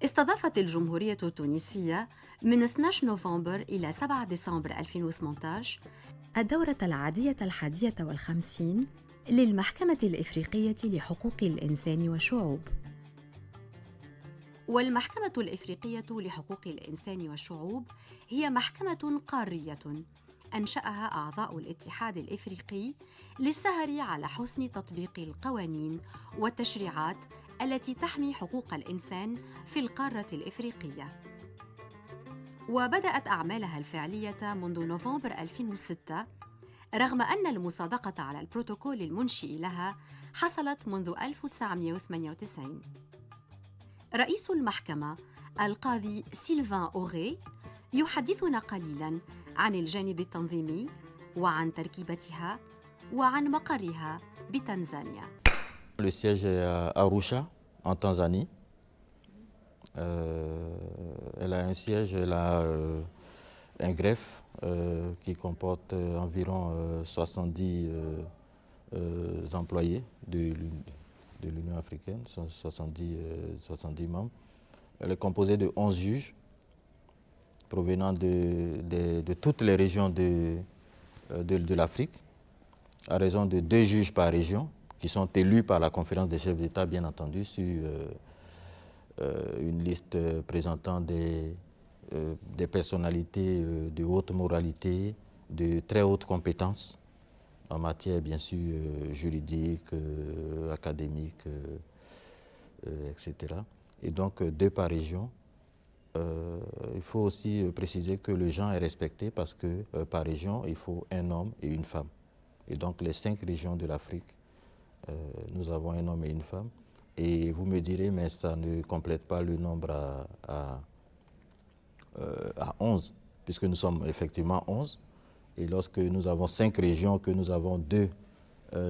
استضافت الجمهورية التونسية من 12 نوفمبر إلى 7 ديسمبر 2018 الدورة العادية 51 للمحكمة الإفريقية لحقوق الإنسان والشعوب. والمحكمة الإفريقية لحقوق الإنسان والشعوب هي محكمة قارية أنشأها أعضاء الاتحاد الإفريقي للسهر على حسن تطبيق القوانين والتشريعات التي تحمي حقوق الإنسان في القارة الإفريقية. وبدأت أعمالها الفعلية منذ نوفمبر 2006 رغم أن المصادقة على البروتوكول المنشئ لها حصلت منذ 1998. رئيس المحكمة القاضي سيلفان أوغي يحدثنا قليلاً عن الجانب التنظيمي وعن تركيبتها وعن مقرها بتنزانيا. Le siège est à Arusha, en Tanzanie. Elle a un siège, elle a un greffe qui comporte environ 70 employés de l'Union africaine, 70 membres. Elle est composée de 11 juges provenant de toutes les régions de l'Afrique, à raison de 2 juges par région, qui sont élus par la conférence des chefs d'État, bien entendu, sur une liste présentant des personnalités de haute moralité, de très haute compétence en matière, bien sûr, juridique, académique, etc. Et donc, 2 par région. Il faut aussi préciser que le genre est respecté parce que par région, il faut un homme et une femme. Et donc, les 5 régions de l'Afrique, nous avons un homme et une femme. Et vous me direz, mais ça ne complète pas le nombre à 11, puisque nous sommes effectivement 11. Et lorsque nous avons 5 régions, que nous avons 2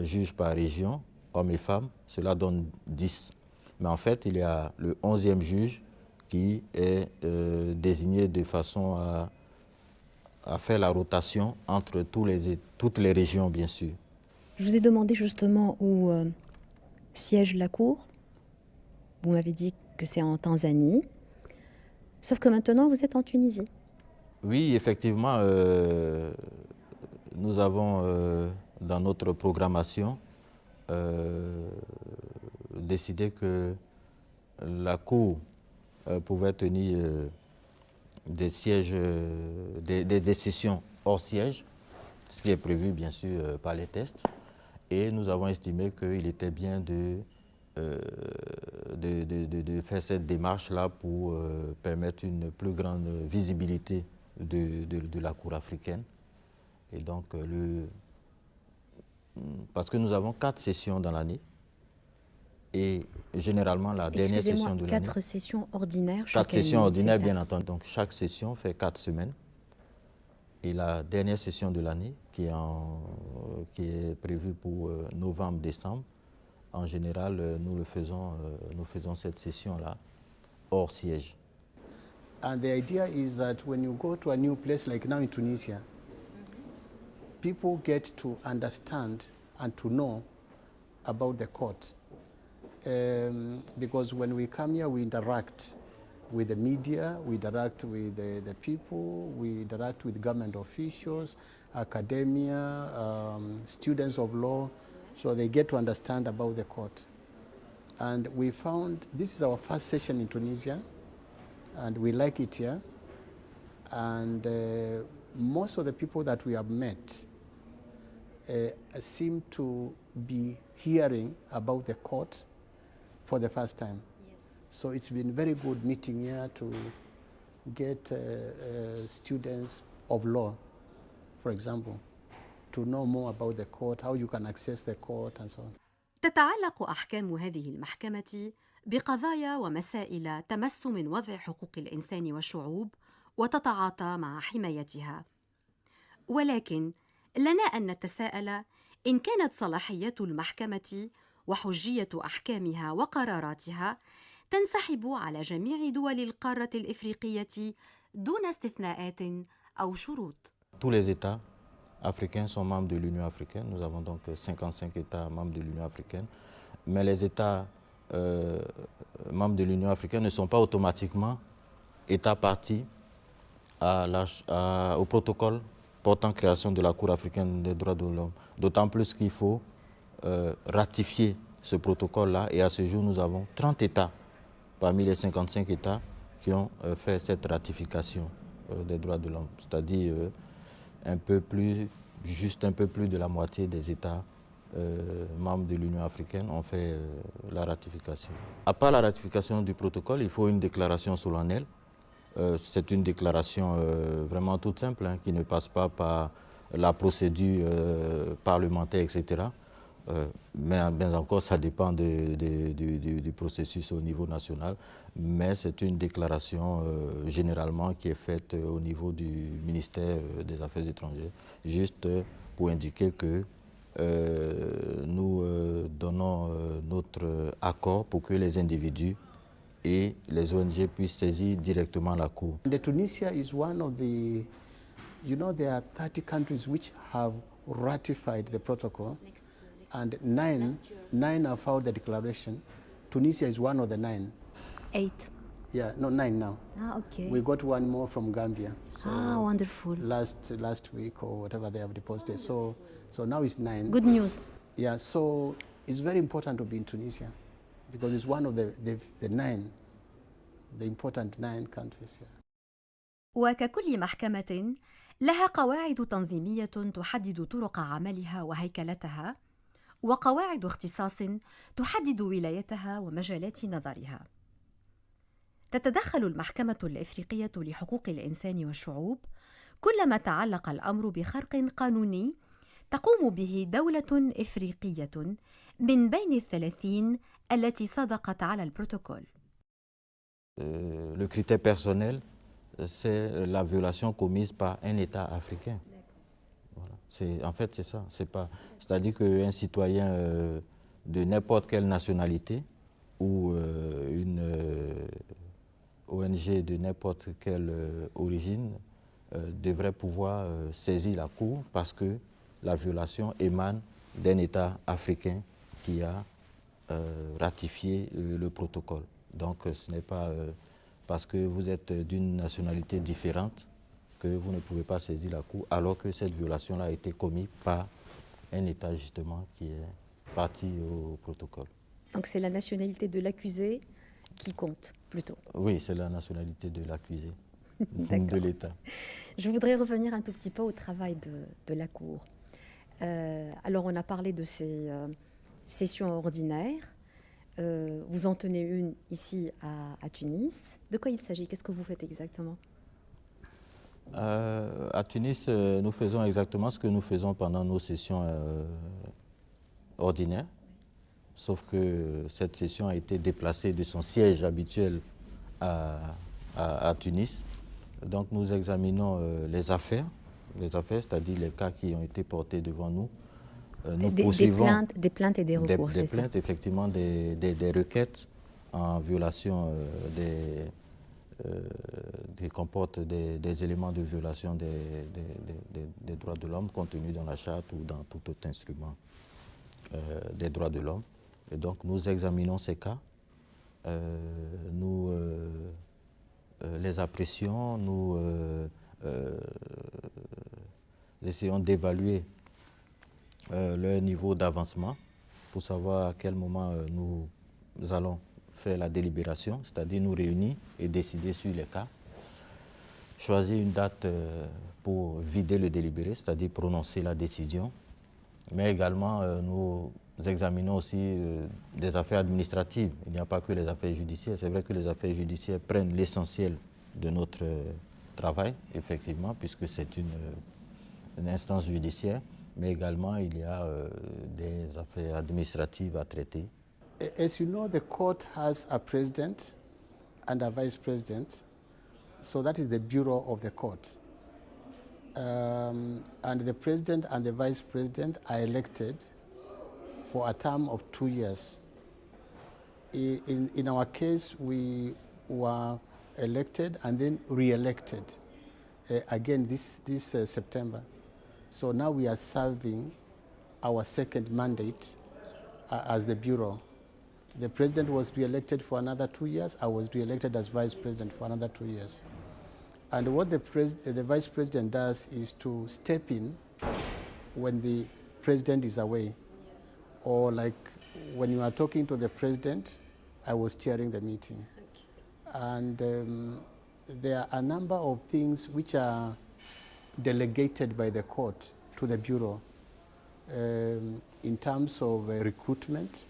juges par région, hommes et femmes, cela donne 10. Mais en fait, il y a le 11e juge qui est désigné de façon à faire la rotation entre toutes les régions, bien sûr. Je vous ai demandé justement où siège la Cour. Vous m'avez dit que c'est en Tanzanie. Sauf que maintenant, vous êtes en Tunisie. Oui, effectivement, nous avons dans notre programmation décidé que la Cour pouvait tenir des sièges, des sessions hors siège, ce qui est prévu bien sûr par les tests. Et nous avons estimé qu'il était bien de faire cette démarche-là pour permettre une plus grande visibilité de la Cour africaine. Et donc, parce que nous avons 4 sessions dans l'année, et généralement la dernière session de l'année... 4 sessions ordinaires. 4 sessions ordinaires, bien entendu. Donc, chaque session fait 4 semaines. Et la dernière session de l'année, qui est prévue pour novembre-décembre, en général, nous faisons cette session-là hors siège. And the idea is that when you go to a new place like now in Tunisia, people get to understand and to know about the court. Because when we come here, we interact with the media, we interact with the people, we interact with government officials, academia, students of law, so they get to understand about the court. And we found, this is our first session in Tunisia, and we like it here. And most of the people that we have met seem to be hearing about the court for the first time. Yes. So it's been very good meeting here to get students of law, for example, to know more about the court, how you can access the court and so on. تتعلق أحكام هذه المحكمة بقضايا ومسائل تمس من وضع حقوق الإنسان والشعوب وتتعاطى مع حمايتها. ولكن لنا أن نتساءل إن كانت صلاحيات المحكمة وحجية أحكامها وقراراتها تنسحب على جميع دول القارة الإفريقية دون استثناءات أو شروط. Tous les États africains sont membres de l'Union africaine. Nous avons donc 55 États membres de l'Union africaine. Mais les États membres de l'Union africaine ne sont pas automatiquement États partis au protocole portant création de la Cour africaine des droits de l'homme. D'autant plus qu'il faut ratifier ce protocole-là. Et à ce jour, nous avons 30 États parmi les 55 États qui ont fait cette ratification des droits de l'homme. C'est-à-dire juste un peu plus de la moitié des États membres de l'Union africaine ont fait la ratification. À part la ratification du protocole, il faut une déclaration solennelle. C'est une déclaration vraiment toute simple, hein, qui ne passe pas par la procédure parlementaire, etc. Mais bien encore, ça dépend du processus au niveau national. Mais c'est une déclaration généralement qui est faite au niveau du ministère des Affaires étrangères, juste pour indiquer que nous donnons notre accord pour que les individus et les ONG puissent saisir directement la Cour. Tunisia is one of the, there are 30 countries which have ratified the protocol, and nine have filed the declaration. Tunisia is one of the 9. 8. Yeah, no, 9 now. Ah, okay. We got one more from Gambia. So wonderful. Last week or whatever they have deposited. So now it's 9. Good news. Yeah, so it's very important to be in Tunisia because it's one of the 9, the important 9 countries. Yeah. وككل محكمة لها قواعد تنظيمية تحدد طرق عملها وهيكلتها، وقواعد اختصاص تحدد ولايتها ومجالات نظرها. تتدخل المحكمة الإفريقية لحقوق الإنسان والشعوب كلما تعلق الأمر بخرق قانوني تقوم به دولة إفريقية من بين 30 التي صادقت على البروتوكول. Le critère personnel, c'est la violation commise par un État africain. Voilà. En fait, c'est ça. C'est-à-dire qu'un citoyen de n'importe quelle nationalité ou une ONG de n'importe quelle origine devrait pouvoir saisir la Cour parce que la violation émane d'un État africain qui a ratifié le protocole. Donc ce n'est pas parce que vous êtes d'une nationalité différente que vous ne pouvez pas saisir la Cour, alors que cette violation-là a été commise par un État justement qui est parti au protocole. Donc c'est la nationalité de l'accusé qui compte plutôt. Oui, c'est la nationalité de l'accusé, de l'État. Je voudrais revenir un tout petit peu au travail de la Cour. Alors on a parlé de ces sessions ordinaires. Vous en tenez une ici à Tunis. De quoi il s'agit? Qu'est-ce que vous faites exactement? À Tunis, nous faisons exactement ce que nous faisons pendant nos sessions ordinaires, sauf que cette session a été déplacée de son siège habituel à Tunis. Donc nous examinons les affaires, c'est-à-dire les cas qui ont été portés devant nous. Nous poursuivons des plaintes et des recours, des plaintes, effectivement, des requêtes en violation qui comportent des éléments de violation des droits de l'homme contenus dans la charte ou dans tout autre instrument des droits de l'homme. Et donc nous examinons ces cas, nous les apprécions, nous essayons d'évaluer leur niveau d'avancement pour savoir à quel moment nous allons faire la délibération, c'est-à-dire nous réunir et décider sur les cas, choisir une date pour vider le délibéré, c'est-à-dire prononcer la décision, mais également nous examinons aussi des affaires administratives. Il n'y a pas que les affaires judiciaires. C'est vrai que les affaires judiciaires prennent l'essentiel de notre travail, effectivement, puisque c'est une instance judiciaire, mais également il y a des affaires administratives à traiter. As you know, the court has a president and a vice president, so that is the bureau of the court. And the president and the vice president are elected for a term of 2 years. In our case, we were elected and then re-elected again this September. So now we are serving our second mandate as the bureau. The president was re-elected for another 2 years. I was re-elected as vice president for another 2 years. And what the vice president does is to step in when the president is away. Or like when you are talking to the president, I was chairing the meeting. And there are a number of things which are delegated by the court to the Bureau in terms of recruitment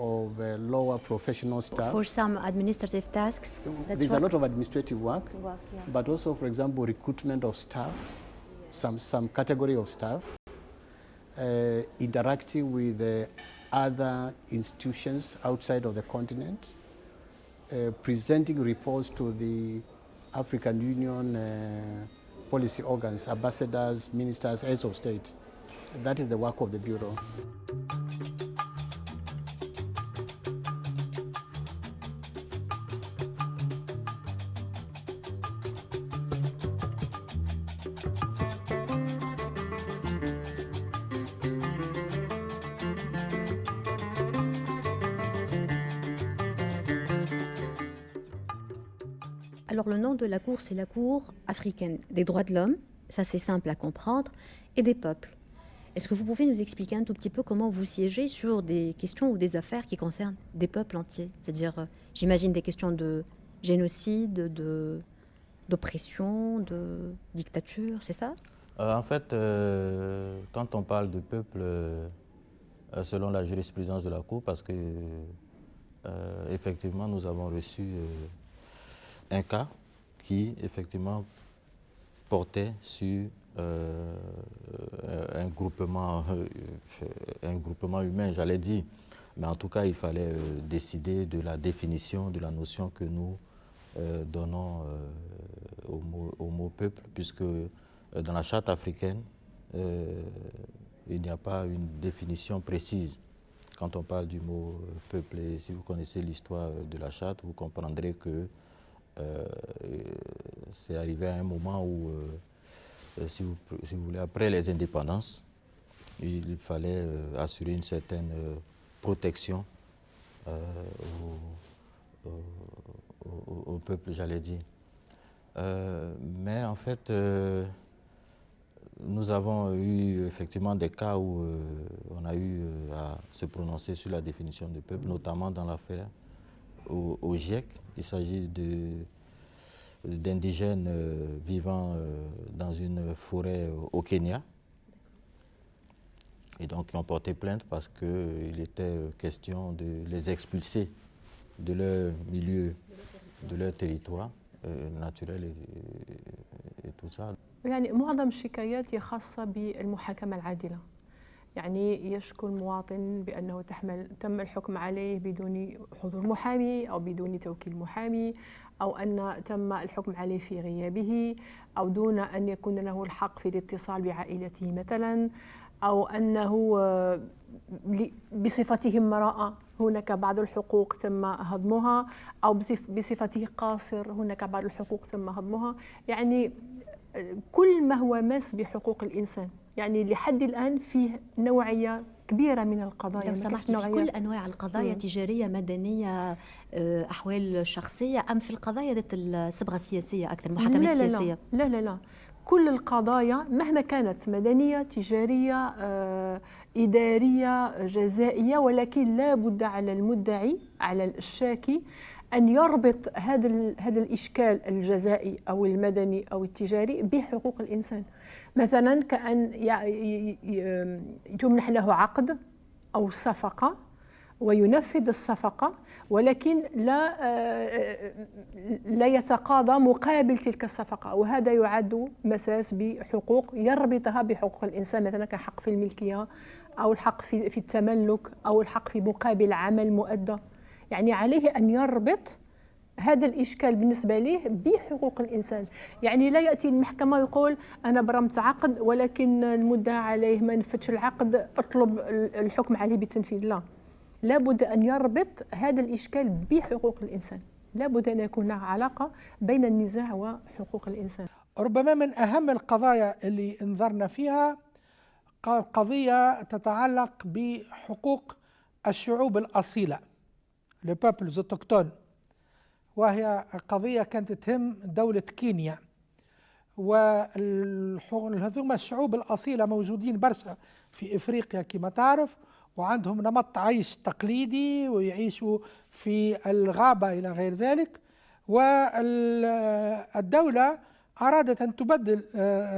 of lower professional staff. For some administrative tasks, There's a lot of administrative work, yeah. but also, for example, recruitment of staff, some category of staff, interacting with other institutions outside of the continent, presenting reports to the African Union policy organs, ambassadors, ministers, heads of state. That is the work of the Bureau. Alors le nom de la Cour, c'est la Cour africaine des droits de l'homme, ça c'est simple à comprendre, et des peuples. Est-ce que vous pouvez nous expliquer un tout petit peu comment vous siégez sur des questions ou des affaires qui concernent des peuples entiers? C'est-à-dire, j'imagine des questions de génocide, d'oppression, de dictature, c'est ça? En fait, quand on parle de peuple, selon la jurisprudence de la Cour, parce que effectivement nous avons reçu un cas qui effectivement portait sur un groupement humain, j'allais dire. Mais en tout cas, il fallait décider de la définition de la notion que nous donnons au mot peuple, puisque dans la charte africaine, il n'y a pas une définition précise quand on parle du mot peuple. Et si vous connaissez l'histoire de la charte, vous comprendrez que c'est arrivé à un moment où, si vous voulez, après les indépendances, il fallait assurer une certaine protection au peuple, j'allais dire. Mais en fait, nous avons eu effectivement des cas où on a eu à se prononcer sur la définition de peuple, notamment dans l'affaire au GIEC. Il s'agit d'indigènes vivant dans une forêt au Kenya. Et donc ils ont porté plainte parce qu'il était question de les expulser de leur milieu, de leur territoire naturel et tout ça. يعني معظم الشكايات هي خاصة بالمحاكمة العادلة. يعني يشكو المواطن بأنه تم الحكم عليه بدون حضور محامي أو بدون توكيل محامي، أو أن تم الحكم عليه في غيابه، أو دون أن يكون له الحق في الاتصال بعائلته مثلا، أو أنه بصفته امرأة هناك بعض الحقوق تم هضمها، أو بصفته قاصر هناك بعض الحقوق تم هضمها. يعني كل ما هو ماس بحقوق الإنسان. يعني لحد الآن فيه نوعية كبيرة من القضايا. لو سمحت، في كل أنواع القضايا تجارية، مدنية، أحوال شخصية، أم في القضايا ذات الصبغة السياسية أكثر، المحاكمات السياسية؟ لا لا لا، كل القضايا مهما كانت مدنية، تجارية، إدارية، جزائية، ولكن لا بد على المدعي، على الشاكي، أن يربط هذا الإشكال الجزائي أو المدني أو التجاري بحقوق الإنسان. مثلا كأن يمنح له عقد أو صفقة وينفذ الصفقة، ولكن لا يتقاضى مقابل تلك الصفقة، وهذا يعد مساس بحقوق يربطها بحقوق الإنسان، مثلا كحق في الملكية أو الحق في التملك أو الحق في مقابل عمل مؤدى. يعني عليه أن يربط هذا الإشكال بالنسبة له بحقوق الإنسان. يعني لا يأتي المحكمة ويقول أنا برمت عقد ولكن المدعى عليه ما نفذش العقد، أطلب الحكم عليه بالتنفيذ. لا، لابد أن يربط هذا الإشكال بحقوق الإنسان، لابد أن يكون هناك علاقة بين النزاع وحقوق الإنسان. ربما من أهم القضايا اللي انظرنا فيها قضية تتعلق بحقوق الشعوب الأصيلة. لي بابلز اوتوكتون، وهي قضية كانت تهم دولة كينيا. وهذوما الشعوب الأصيلة موجودين برشا في إفريقيا كما تعرف، وعندهم نمط عيش تقليدي ويعيشوا في الغابة إلى غير ذلك. والدولة أرادت أن تبدل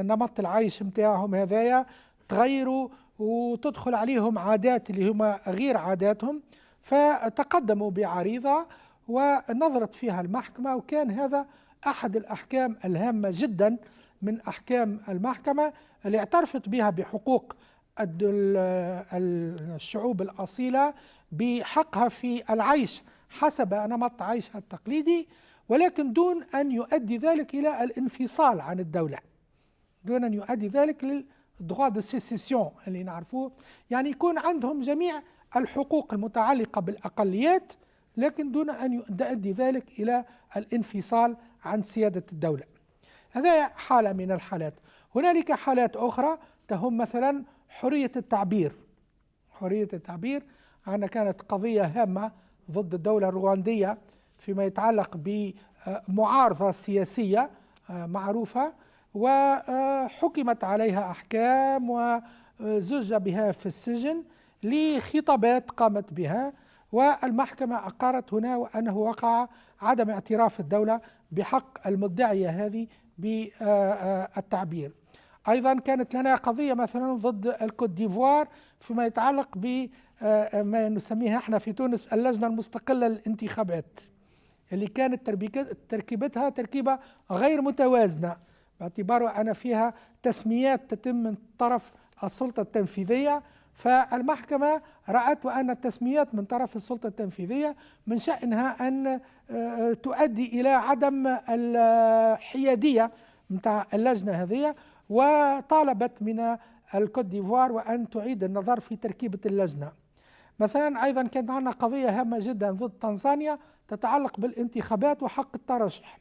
نمط العيش متاعهم هذايا، تغيروا وتدخل عليهم عادات اللي هما غير عاداتهم، فتقدموا بعريضة ونظرت فيها المحكمة. وكان هذا أحد الأحكام الهامة جدا من أحكام المحكمة اللي اعترفت بها بحقوق الشعوب الأصيلة بحقها في العيش حسب نمط عيشها التقليدي، ولكن دون أن يؤدي ذلك إلى الانفصال عن الدولة، دون أن يؤدي ذلك للدغوا دو سيسيسيون اللي نعرفوه، يعني يكون عندهم جميع الحقوق المتعلقة بالأقليات، لكن دون أن يؤدي ذلك إلى الانفصال عن سيادة الدولة. هذا حالة من الحالات. هنالك حالات أخرى تهم مثلا حرية التعبير. حرية التعبير عندنا كانت قضية هامة ضد الدولة الرواندية فيما يتعلق بمعارضة سياسية معروفة، وحكمت عليها أحكام وزج بها في السجن لخطابات قامت بها، والمحكمة أقرت هنا وأنه وقع عدم اعتراف الدولة بحق المدعية هذه بالتعبير. أيضا كانت لنا قضية مثلا ضد الكوت ديفوار فيما يتعلق بما نسميها احنا في تونس اللجنة المستقلة للانتخابات، اللي كانت تركيبتها تركيبة غير متوازنة، باعتباره أن فيها تسميات تتم من طرف السلطة التنفيذية. فالمحكمة رأت وأن التسميات من طرف السلطة التنفيذية من شأنها أن تؤدي إلى عدم الحيادية متاع اللجنة هذه، وطالبت من الكوت ديفوار وأن تعيد النظر في تركيبة اللجنة. مثلا أيضا كانت عندنا قضية هامة جدا ضد تنزانيا تتعلق بالانتخابات وحق الترشح.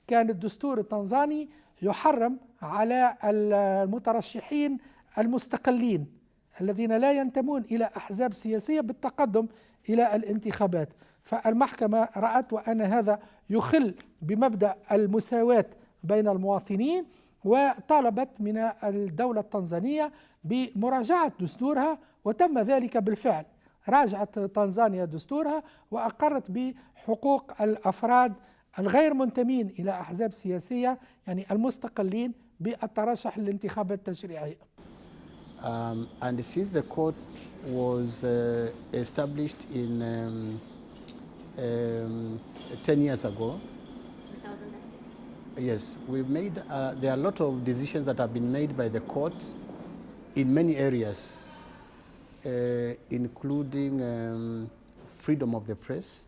كان الدستور التنزاني يحرم على المترشحين المستقلين الذين لا ينتمون إلى أحزاب سياسية بالتقدم إلى الانتخابات. فالمحكمة رأت وأن هذا يخل بمبدأ المساواة بين المواطنين، وطالبت من الدولة التنزانية بمراجعة دستورها، وتم ذلك بالفعل. راجعت تنزانيا دستورها وأقرت بحقوق الأفراد الغير منتمين إلى أحزاب سياسية، يعني المستقلين، بالترشح للانتخابات التشريعية. And since the court was established in 10 years ago, 2006. yes, we've made, there are a lot of decisions that have been made by the court in many areas, including freedom of the press,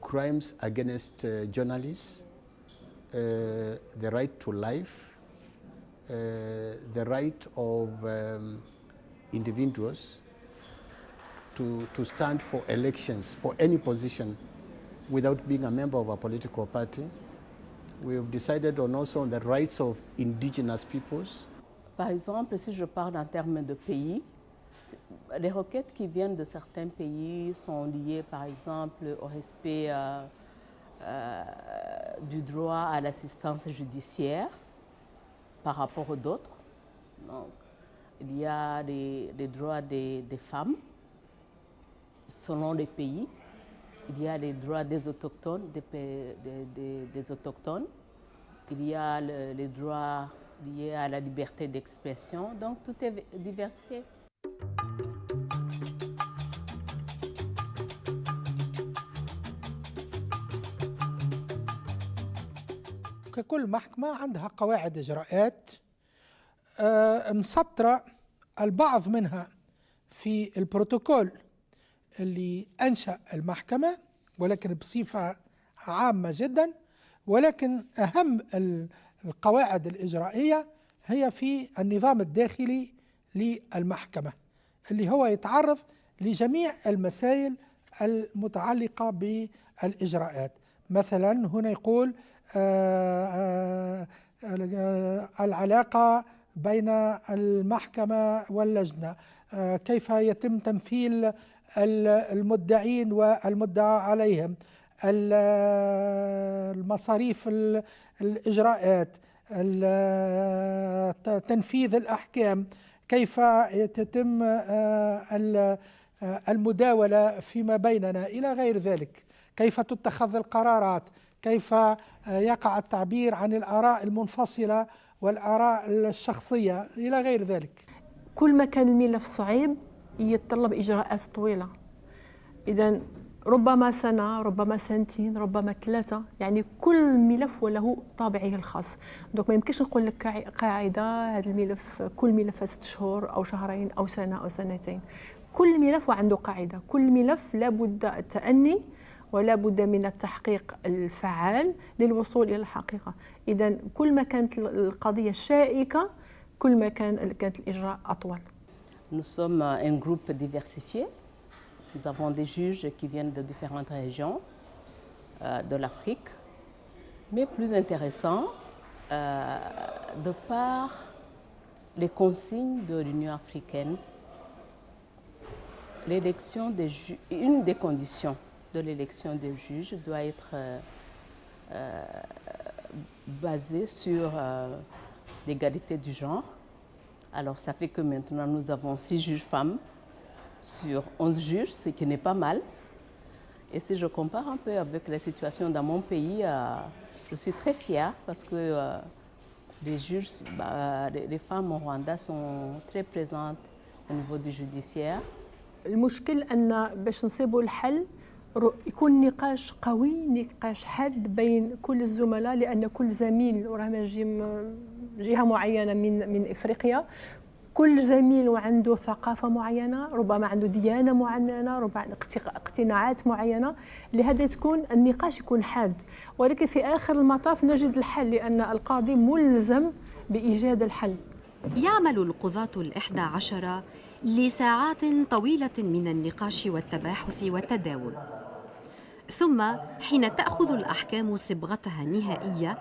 crimes against journalists, the right to life, the right of individuals to stand for elections for any position without being a member of a political party. We've decided on also on the rights of indigenous peoples. Par exemple, si je parle en termes de pays, les requêtes qui viennent de certains pays sont liées par exemple au respect du droit à l'assistance judiciaire par rapport aux d'autres. Donc, il y a les droits des femmes selon les pays. Il y a les droits des autochtones, des autochtones. Il y a les droits liés à la liberté d'expression. Donc, tout est diversifié. ككل محكمة عندها قواعد إجراءات مسطرة البعض منها في البروتوكول اللي أنشأ المحكمة، ولكن بصفة عامة جدا. ولكن أهم القواعد الإجرائية هي في النظام الداخلي للمحكمة اللي هو يتعرض لجميع المسائل المتعلقة بالإجراءات. مثلا هنا يقول العلاقة بين المحكمة واللجنة، كيف يتم تمثيل المدعين والمدعى عليهم، المصاريف الإجراءات، تنفيذ الأحكام، كيف تتم المداولة فيما بيننا إلى غير ذلك، كيف تتخذ القرارات، كيف يقع التعبير عن الآراء المنفصلة والآراء الشخصية إلى غير ذلك. كل ما كان الملف صعيب يتطلب إجراءات طويلة، إذا ربما سنة، ربما سنتين، ربما 3، يعني كل ملف وله طابعه الخاص. دونك ما يمكنش نقول لك قاعدة هذا الملف كل ملف 6 شهور أو شهرين أو سنة أو سنتين. كل ملف وعنده قاعدة، كل ملف لابد التأني ولا بد من التحقيق الفعال للوصول إلى الحقيقة. إذا كل ما كانت القضية شائكة كل ما كانت الإجراء أطول. Nous sommes un groupe diversifié. Nous avons des juges qui viennent de différentes régions de l'Afrique. Mais plus intéressant, de par les consignes de l'Union africaine, une des conditions de l'élection des juges doit être basée sur l'égalité du genre. Alors ça fait que maintenant nous avons 6 juges femmes sur 11 juges, ce qui n'est pas mal. Et si je compare un peu avec la situation dans mon pays, je suis très fière parce que les juges, les femmes au Rwanda sont très présentes au niveau du judiciaire. المشكل أن باش نصيبوا الحل يكون نقاش قوي، نقاش حاد بين كل الزملاء، لأن كل زميل وراه جاي من جهة معينة من إفريقيا، كل زميل وعنده ثقافة معينة، ربما عنده ديانة معينة، ربما اقتناعات معينة، لهذا تكون النقاش يكون حاد، ولكن في آخر المطاف نجد الحل لأن القاضي ملزم بإيجاد الحل. يعمل القضاة 11 لساعات طويلة من النقاش والتباحث والتداول، ثم حين تأخذ الأحكام صبغتها النهائية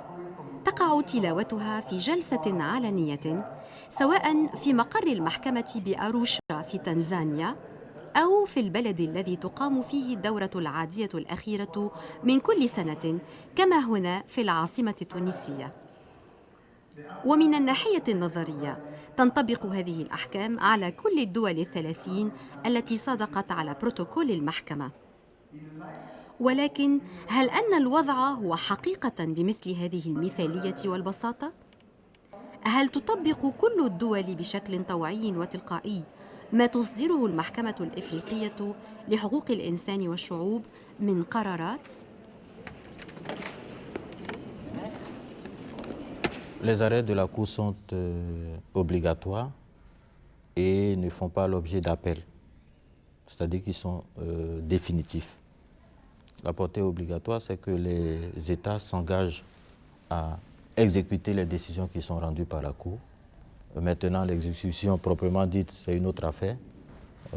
تقع تلاوتها في جلسة علنية، سواء في مقر المحكمة بأروشا في تنزانيا أو في البلد الذي تقام فيه الدورة العادية الأخيرة من كل سنة كما هنا في العاصمة التونسية. ومن الناحية النظرية تنطبق هذه الأحكام على كل الدول 30 التي صادقت على بروتوكول المحكمة. ولكن هل أن الوضع هو حقيقة بمثل هذه المثالية والبساطة؟ هل تطبق كل الدول بشكل طوعي وتلقائي ما تصدره المحكمة الإفريقية لحقوق الإنسان والشعوب من قرارات؟ Les arrêts de la Cour sont obligatoires et ne font pas l'objet d'appel, c'est-à-dire qu'ils sont définitifs. La portée obligatoire, c'est que les États s'engagent à exécuter les décisions qui sont rendues par la Cour. Maintenant, l'exécution proprement dite, c'est une autre affaire,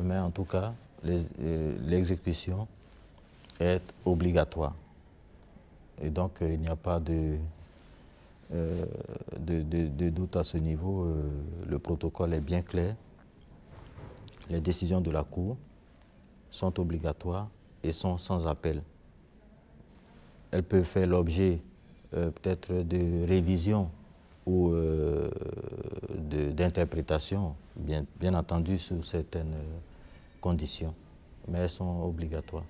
mais en tout cas, l'exécution est obligatoire. Et donc, il n'y a pas de doute à ce niveau. Le protocole est bien clair. Les décisions de la Cour sont obligatoires et sont sans appel. Elles peuvent faire l'objet peut-être de révision ou d'interprétation, bien entendu sous certaines conditions, mais elles sont obligatoires.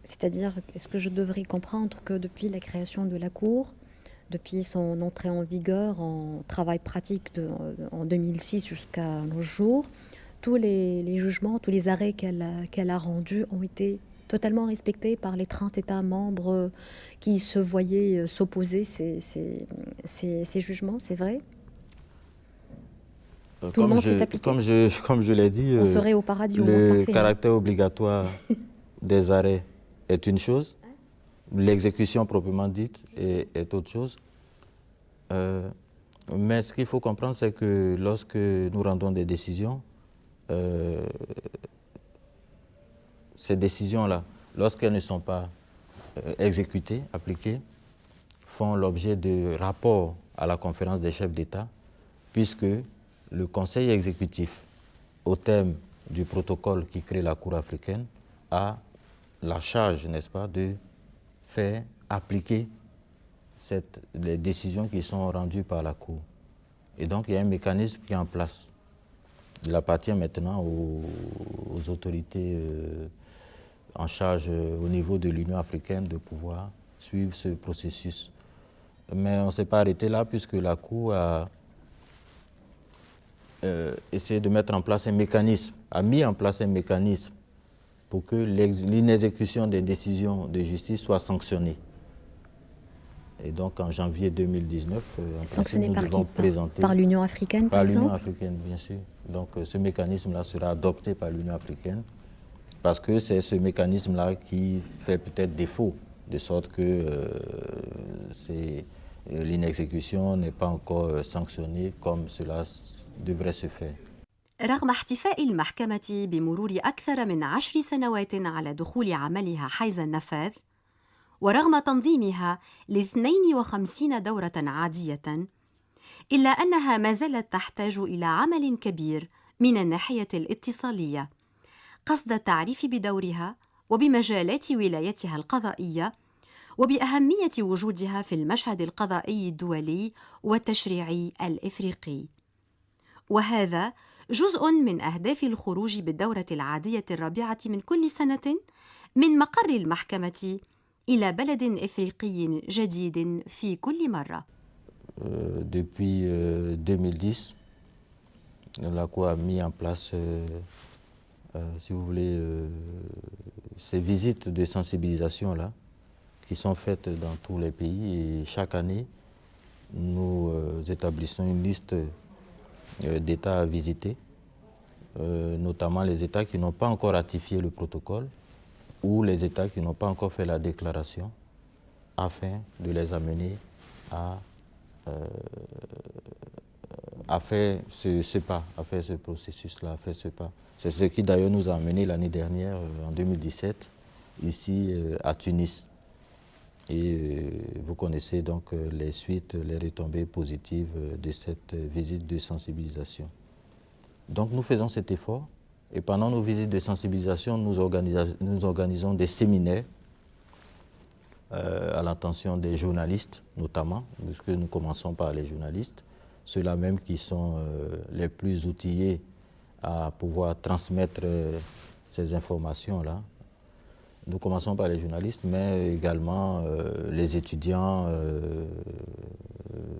C'est-à-dire, est-ce que je devrais comprendre que depuis la création de la Cour, depuis son entrée en vigueur en travail pratique en 2006 jusqu'à nos jours, tous les jugements, tous les arrêts qu'elle a rendus ont été totalement respectés par les 30 États membres qui se voyaient s'opposer ces jugements, c'est vrai? Tout le monde s'est appliqué. Comme je l'ai dit, on serait au paradis, le caractère obligatoire des arrêts est une chose, l'exécution proprement dite est autre chose. Mais ce qu'il faut comprendre, c'est que lorsque nous rendons des décisions, ces décisions-là, lorsqu'elles ne sont pas exécutées, appliquées, font l'objet de rapports à la conférence des chefs d'État, puisque le Conseil exécutif au terme du protocole qui crée la Cour africaine, a la charge, n'est-ce pas, de faire appliquer les décisions qui sont rendues par la Cour. Et donc, il y a un mécanisme qui est en place. Il appartient maintenant aux autorités en charge au niveau de l'Union africaine de pouvoir suivre ce processus. Mais on ne s'est pas arrêté là puisque la Cour a essayé de mettre en place un mécanisme, a mis en place un mécanisme pour que l'inexécution des décisions de justice soit sanctionnée. Et donc en janvier 2019, en principe, nous devons présenter... Par l'Union africaine, par exemple ? Par l'Union africaine, bien sûr. Donc ce mécanisme-là sera adopté par l'Union africaine parce que c'est ce mécanisme-là qui fait peut-être défaut, de sorte que l'inexécution n'est pas encore sanctionnée comme cela devrait se faire. رغم احتفاء المحكمة بمرور أكثر من 10 سنوات على دخول عملها حيز النفاذ، ورغم تنظيمها ل52 دورة عادية، إلا أنها ما زالت تحتاج إلى عمل كبير من الناحية الاتصالية، قصد التعريف بدورها وبمجالات ولايتها القضائية وبأهمية وجودها في المشهد القضائي الدولي والتشريعي الإفريقي. وهذا جزء من أهداف الخروج بالدورة العادية الرابعة من كل سنة من مقر المحكمة إلى بلد إفريقي جديد في كل مرة. Depuis 2010, la Cour a mis en place, si vous voulez, ces visites de sensibilisation-là, qui sont faites dans tous les pays. Et chaque année, nous établissons une liste d'États à visiter, notamment les États qui n'ont pas encore ratifié le protocole ou les États qui n'ont pas encore fait la déclaration, afin de les amener à faire ce pas, à faire ce processus-là, à faire ce pas. C'est ce qui d'ailleurs nous a amené l'année dernière, en 2017, ici à Tunis. Et vous connaissez donc les suites, les retombées positives de cette visite de sensibilisation. Donc nous faisons cet effort et pendant nos visites de sensibilisation, nous organisons des séminaires à l'intention des journalistes notamment, puisque nous commençons par les journalistes, ceux-là même qui sont les plus outillés à pouvoir transmettre ces informations-là. Nous commençons par les journalistes, mais également les étudiants,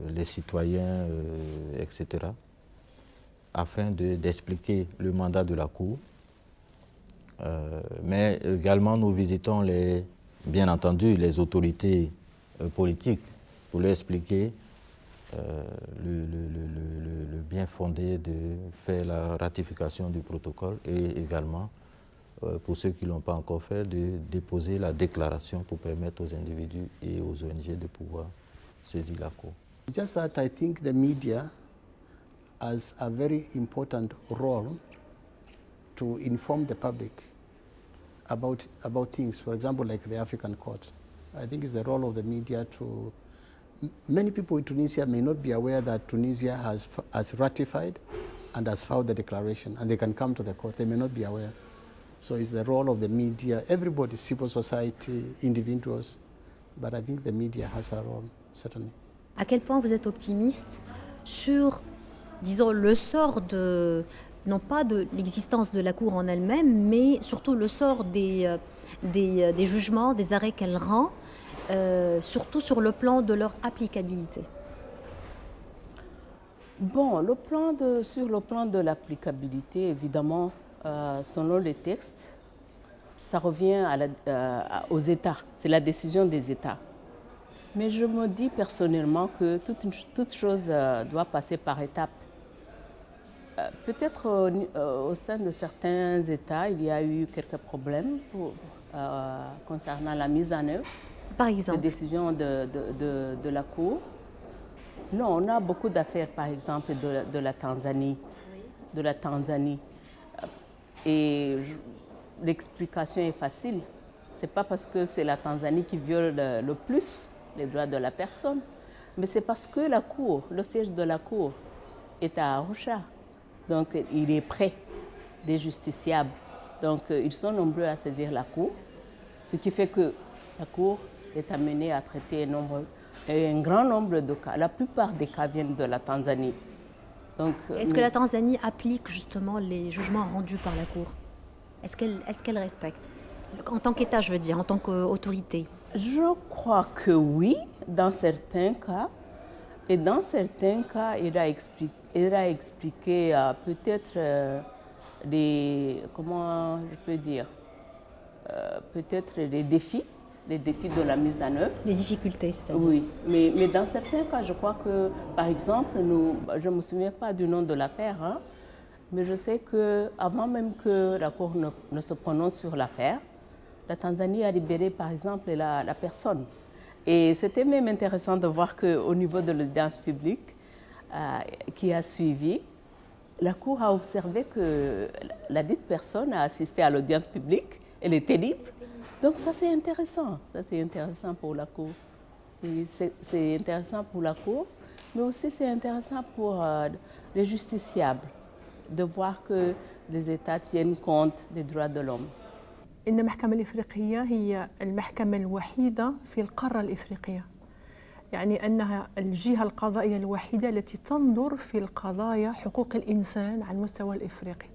les citoyens, etc., afin d'expliquer le mandat de la Cour. Mais également, nous visitons, bien entendu, les autorités politiques pour leur expliquer le bien fondé de faire la ratification du protocole et également pour ceux qui ne l'ont pas encore fait, de déposer la déclaration pour permettre aux individus et aux ONG de pouvoir saisir la Cour. Just that I think the media has a very important role to inform the public about things, for example, like the African Court. I think it's the role of the media to... Many people in Tunisia may not be aware that Tunisia has ratified and has filed the declaration, and they can come to the court. They may not be aware. So it's the role of the media, everybody, civil society, individuals, but I think the media has a role, certainly. À quel point vous êtes optimiste sur, disons, le sort de, non pas de l'existence de la Cour en elle-même, mais surtout le sort des jugements, des arrêts qu'elle rend, surtout sur le plan de leur applicabilité? Bon, sur le plan de l'applicabilité, évidemment, selon les textes, ça revient aux États, c'est la décision des États. Mais je me dis personnellement que toute chose doit passer par étapes. Peut-être au sein de certains États, il y a eu quelques problèmes concernant la mise en œuvre des décisions de la Cour. Non, on a beaucoup d'affaires, par exemple, de la Tanzanie. Oui. De la Tanzanie. Et l'explication est facile. Ce n'est pas parce que c'est la Tanzanie qui viole le plus les droits de la personne, mais c'est parce que la Cour, le siège de la Cour est à Arusha. Donc il est prêt des justiciables. Donc, ils sont nombreux à saisir la Cour, ce qui fait que la Cour est amenée à traiter un grand nombre de cas. La plupart des cas viennent de la Tanzanie. Est-ce que la Tanzanie applique justement les jugements rendus par la Cour? Est-ce qu'elle respecte? En tant qu'État, je veux dire, en tant qu'autorité. Je crois que oui, dans certains cas. Et dans certains cas, il a expliqué peut-être comment je peux dire, peut-être les défis de la mise en œuvre. Les difficultés, c'est-à-dire. Oui, mais dans certains cas, je crois que, par exemple, je ne me souviens pas du nom de l'affaire, hein, mais je sais qu'avant même que la Cour ne se prononce sur l'affaire, la Tanzanie a libéré, par exemple, la personne. Et c'était même intéressant de voir qu'au niveau de l'audience publique qui a suivi, la Cour a observé que la dite personne a assisté à l'audience publique, elle était libre. Donc ça c'est intéressant pour la Cour. C'est intéressant pour la Cour, mais aussi c'est intéressant pour les justiciables de voir que les États tiennent compte des droits de l'homme. إن المحكمة الإفريقية هي المحكمة الوحيدة في القارة الإفريقية، يعني أنها الجهة القضائية الوحيدة التي تنظر في القضايا حقوق الإنسان على المستوى الإفريقي.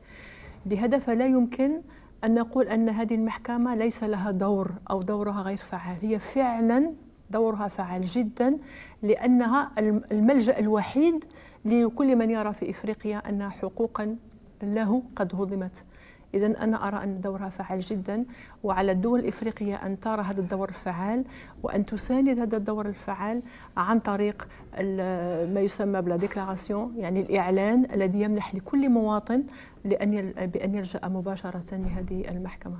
لهذا فلا يمكن أن نقول أن هذه المحكمة ليس لها دور أو دورها غير فعال، هي فعلا دورها فعال جدا، لأنها الملجأ الوحيد لكل من يرى في إفريقيا أن حقوقا له قد هضمت. إذن أنا أرى أن دورها فعال جدا، وعلى الدول الإفريقية أن ترى هذا الدور الفعال وأن تساند هذا الدور الفعال عن طريق ما يسمى بلا ديكلاراسيون، يعني الإعلان الذي يمنح لكل مواطن بأن يلجأ مباشرة لهذه المحكمة.